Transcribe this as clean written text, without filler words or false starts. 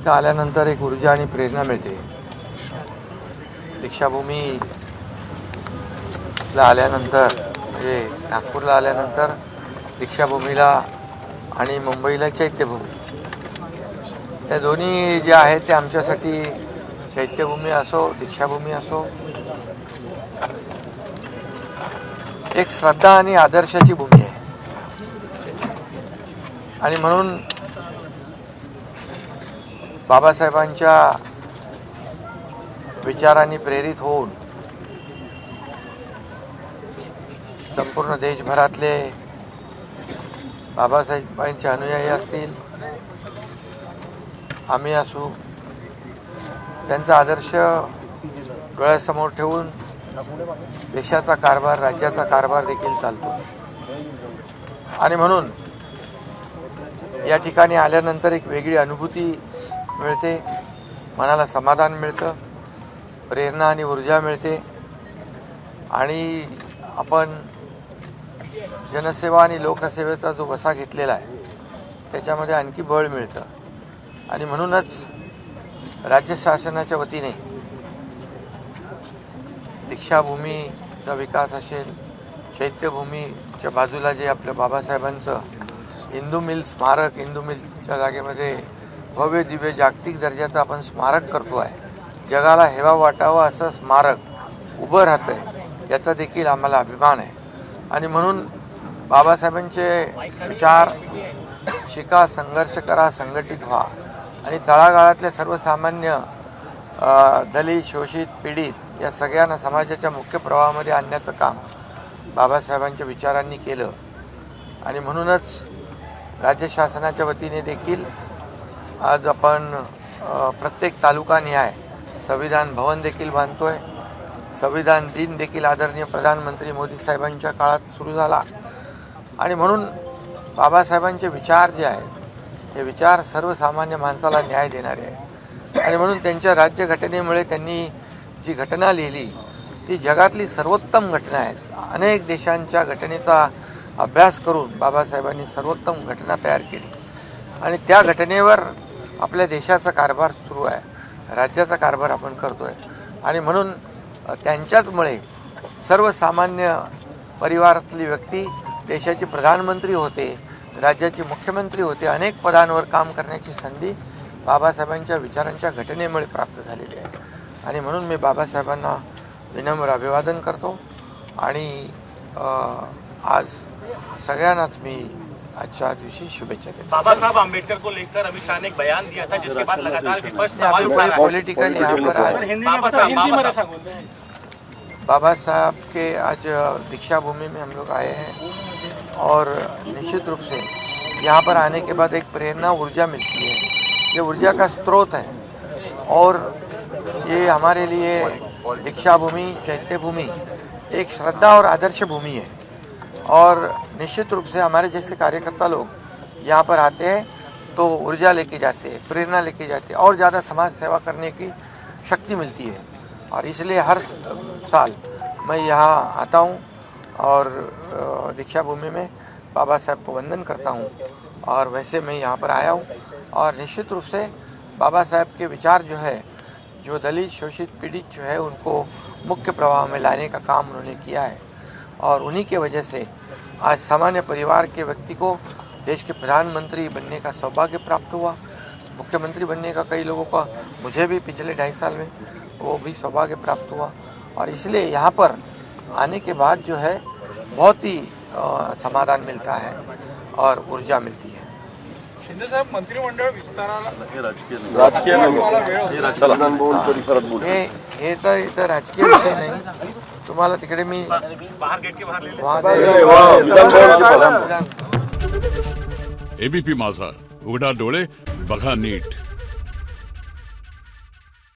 इथं आल्यानंतर एक ऊर्जा आणि प्रेरणा मिळते। दीक्षाभूमीला आल्यानंतर म्हणजे नागपूरला आल्यानंतर दीक्षाभूमीला आणि मुंबईला चैत्यभूमी या दोन्ही जे आहेत ते आमच्यासाठी चैत्यभूमी असो दीक्षाभूमी असो एक श्रद्धा आणि आदर्शाची भूमी आहे। आणि म्हणून बाबासाहेबांच्या विचारांनी प्रेरित होऊन संपूर्ण देशभरातले बाबासाहेबांचे अनुयायी असतील आम्ही असू त्यांचा आदर्श डोळ्यासमोर ठेवून देशाचा कारभार राज्याचा कारभार देखील चालतो। आणि म्हणून या ठिकाणी आल्यानंतर एक वेगळी अनुभूती मिळते, मनाला समाधान मिळतं, प्रेरणा आणि ऊर्जा मिळते आणि आपण जनसेवा आणि लोकसेवेचा जो वसा घेतलेला आहे त्याच्यामध्ये आणखी बळ मिळतं। आणि म्हणूनच राज्य शासनाच्या वतीने दीक्षाभूमीचा विकास असेल, चैत्यभूमीच्या बाजूला जे आपल्या बाबासाहेबांचं हिंदू मिल स्मारक, हिंदू मिलच्या जागेमध्ये भव्य दिव्य जागतिक दर्जाचं आपण स्मारक करतो आहे, जगाला हेवा वाटावं असं स्मारक उभं राहतं आहे, याचा देखील आम्हाला अभिमान आहे। आणि म्हणून बाबासाहेबांचे विचार शिका, संघर्ष करा, संघटित व्हा आणि तळागाळातल्या सर्वसामान्य दलित, शोषित, पीडित या सगळ्यांना समाजाच्या मुख्य प्रवाहामध्ये आणण्याचं काम बाबासाहेबांच्या विचारांनी केलं। आणि म्हणूनच राज्य शासनाच्या वतीने देखील आज आपण प्रत्येक तालुकानिहाय संविधान भवन देखील बांधतोय। संविधान दिन देखील आदरणीय प्रधानमंत्री मोदी साहेबांच्या काळात सुरू झाला। आणि म्हणून बाबासाहेबांचे विचार जे आहेत हे विचार सर्वसामान्य माणसाला न्याय देणारे आहेत। आणि म्हणून त्यांच्या राज्यघटनेमुळे त्यांनी जी घटना लिहिली ती जगातली सर्वोत्तम घटना आहे। अनेक देशांच्या घटनेचा अभ्यास करून बाबासाहेबांनी सर्वोत्तम घटना तयार केली आणि त्या घटनेवर आपल्या देशाचा कारभार सुरू आहे, राज्याचा कारभार आपण करतो आहे। आणि म्हणून त्यांच्याचमुळे सर्वसामान्य परिवारातली व्यक्ती देशाचे प्रधानमंत्री होते, राज्याचे मुख्यमंत्री होते, अनेक पदांवर काम करण्याची संधी बाबासाहेबांच्या विचारांच्या घटनेमुळे प्राप्त झालेली आहे। आणि म्हणून मी बाबासाहेबांना विनम्र अभिवादन करतो आणि आज सगळ्यांनाच मी आजच्या दिवशी शुभेच्छा देतो। बाबा साहब आम्बेडकर को लेकर अमित शाह ने एक बयान दिया था जिसके बाद लगातार विपक्ष सवाल उठा रहा है। पॉलिटिकल यहाँ पर आज बाबा साहब के आज दीक्षाभूमि में हम लोग आए हैं और निश्चित रूप से यहाँ पर आने के बाद एक प्रेरणा ऊर्जा मिलती है, ये ऊर्जा का स्रोत है। और ये हमारे लिए दीक्षाभूमि चैत्यभूमि एक श्रद्धा और आदर्श भूमि है। और निश्चित रूप से हमारे जैसे कार्यकर्ता लोग यहाँ पर आते हैं तो ऊर्जा लेके जाते हैं, प्रेरणा लेके जाते हैं और ज़्यादा समाज सेवा करने की शक्ति मिलती है। और इसलिए हर साल मैं यहाँ आता हूँ और दीक्षाभूमि में बाबा साहब को वंदन करता हूँ। और वैसे मैं यहाँ पर आया हूँ और निश्चित रूप से बाबा साहब के विचार जो है, जो दलित शोषित पीड़ित जो है उनको मुख्य प्रवाह में लाने का काम उन्होंने किया है। और उन्हीं के वजह से आज सामान्य परिवार के व्यक्ति को देश के प्रधानमंत्री बनने का सौभाग्य प्राप्त हुआ, मुख्यमंत्री बनने का कई लोगों का, मुझे भी पिछले 2.5 साल में वो भी सौभाग्य प्राप्त हुआ। और इसलिए यहाँ पर आने के बाद जो है बहुत ही समाधान मिलता है और ऊर्जा मिलती है। शिंदे साहेब मंत्रिमंडळ विस्ताराला राजकीय हे तर इथं राजकीय विषय नाही, तुम्हाला तिकडे मी बाहर गेट के बाहर ले एबीपी माझा, उघडा डोळे बघा नीट।